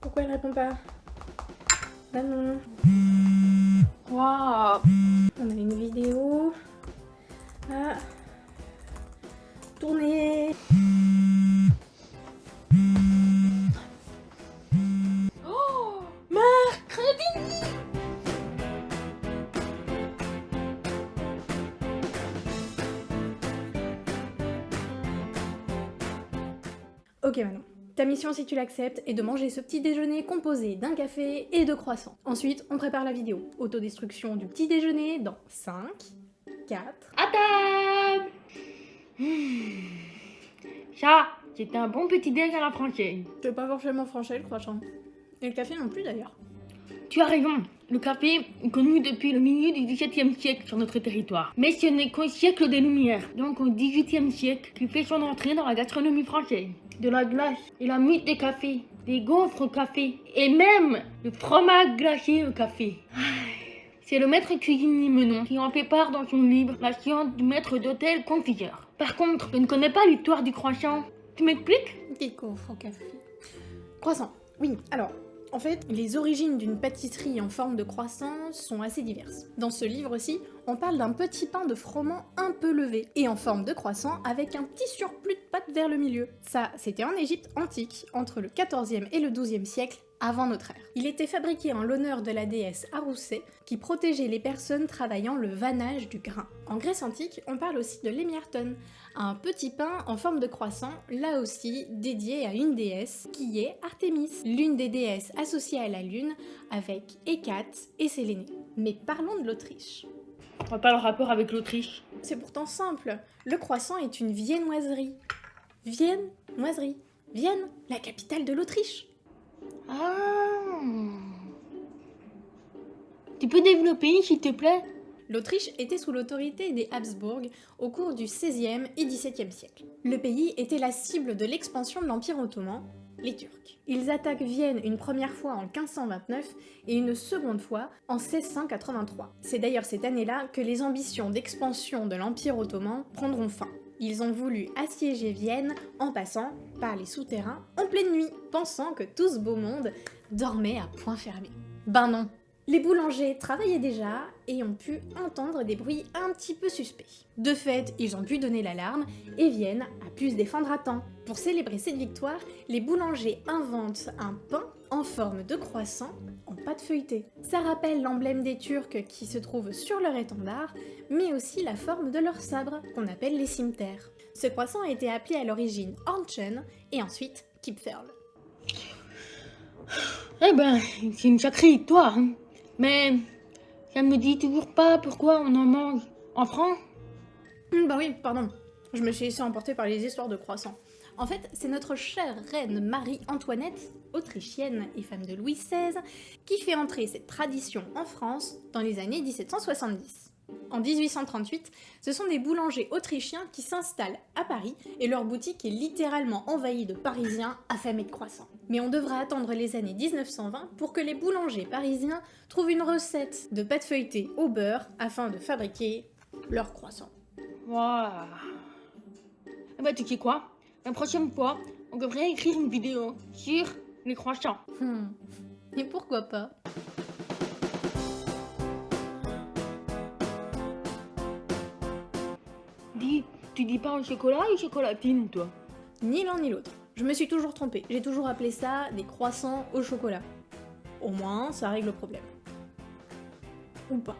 Pourquoi elle répond pas? Bah non. Waouh. On a une vidéo à tourner. Oh, mercredi. Ok Manon, ta mission si tu l'acceptes est de manger ce petit déjeuner composé d'un café et de croissants. Ensuite, on prépare la vidéo. Autodestruction du petit déjeuner dans 5, 4... À table. Ça, c'était un bon petit déj à la française. C'est pas forcément français le croissant. Et le café non plus d'ailleurs. Tu as raison, le café est connu depuis le milieu du XVIIe siècle sur notre territoire. Mais ce n'est qu'au siècle des Lumières, donc au XVIIIe siècle, qu'il fait son entrée dans la gastronomie française. De la glace et la mythe des cafés, des gaufres au café, et même le fromage glacé au café. C'est le maître cuisinier Menon qui en fait part dans son livre La science du maître d'hôtel confiseur. Par contre, je ne connais pas l'histoire du croissant. Tu m'expliques? Des gaufres au café. Croissant, oui, alors... En fait, les origines d'une pâtisserie en forme de croissant sont assez diverses. Dans ce livre-ci, on parle d'un petit pain de froment un peu levé, et en forme de croissant avec un petit surplus de pâte vers le milieu. Ça, c'était en Égypte antique, entre le 14e et le 12e siècle, avant notre ère. Il était fabriqué en l'honneur de la déesse Aroussé, qui protégeait les personnes travaillant le vannage du grain. En Grèce antique, on parle aussi de l'émierton, un petit pain en forme de croissant, là aussi dédié à une déesse, qui est Artémis, l'une des déesses associées à la lune, avec Hécate et Sélénée. Mais parlons de l'Autriche. On voit pas le rapport avec l'Autriche. C'est pourtant simple, le croissant est une viennoiserie. Viennoiserie. Vienne, la capitale de l'Autriche. Ah. Tu peux développer, s'il te plaît? L'Autriche était sous l'autorité des Habsbourg au cours du XVIe et XVIIe siècle. Le pays était la cible de l'expansion de l'Empire ottoman, les Turcs. Ils attaquent Vienne une première fois en 1529 et une seconde fois en 1683. C'est d'ailleurs cette année-là que les ambitions d'expansion de l'Empire ottoman prendront fin. Ils ont voulu assiéger Vienne en passant par les souterrains en pleine nuit, pensant que tout ce beau monde dormait à point fermé. Ben non! Les boulangers travaillaient déjà et ont pu entendre des bruits un petit peu suspects. De fait, ils ont pu donner l'alarme et Vienne a pu se défendre à temps. Pour célébrer cette victoire, les boulangers inventent un pain en forme de croissant en pâte feuilletée. Ça rappelle l'emblème des Turcs qui se trouve sur leur étendard, mais aussi la forme de leur sabre, qu'on appelle les cimetères. Ce croissant a été appelé à l'origine Hornchen et ensuite Kipferl. Eh ben, c'est une sacrée victoire, hein. Mais ça me dit toujours pas pourquoi on en mange en France. Bah oui, pardon. Je me suis laissée emporter par les histoires de croissants. En fait, c'est notre chère reine Marie-Antoinette, autrichienne et femme de Louis XVI, qui fait entrer cette tradition en France dans les années 1770. En 1838, ce sont des boulangers autrichiens qui s'installent à Paris et leur boutique est littéralement envahie de Parisiens affamés de croissants. Mais on devra attendre les années 1920 pour que les boulangers parisiens trouvent une recette de pâte feuilletée au beurre afin de fabriquer leurs croissants. Waouh. Eh ben, tu sais quoi? La prochaine fois, on devrait écrire une vidéo sur les croissants. Et pourquoi pas? Dis, tu dis pas au chocolat ou chocolatine, toi? Ni l'un ni l'autre. Je me suis toujours trompée. J'ai toujours appelé ça des croissants au chocolat. Au moins, ça règle le problème. Ou pas.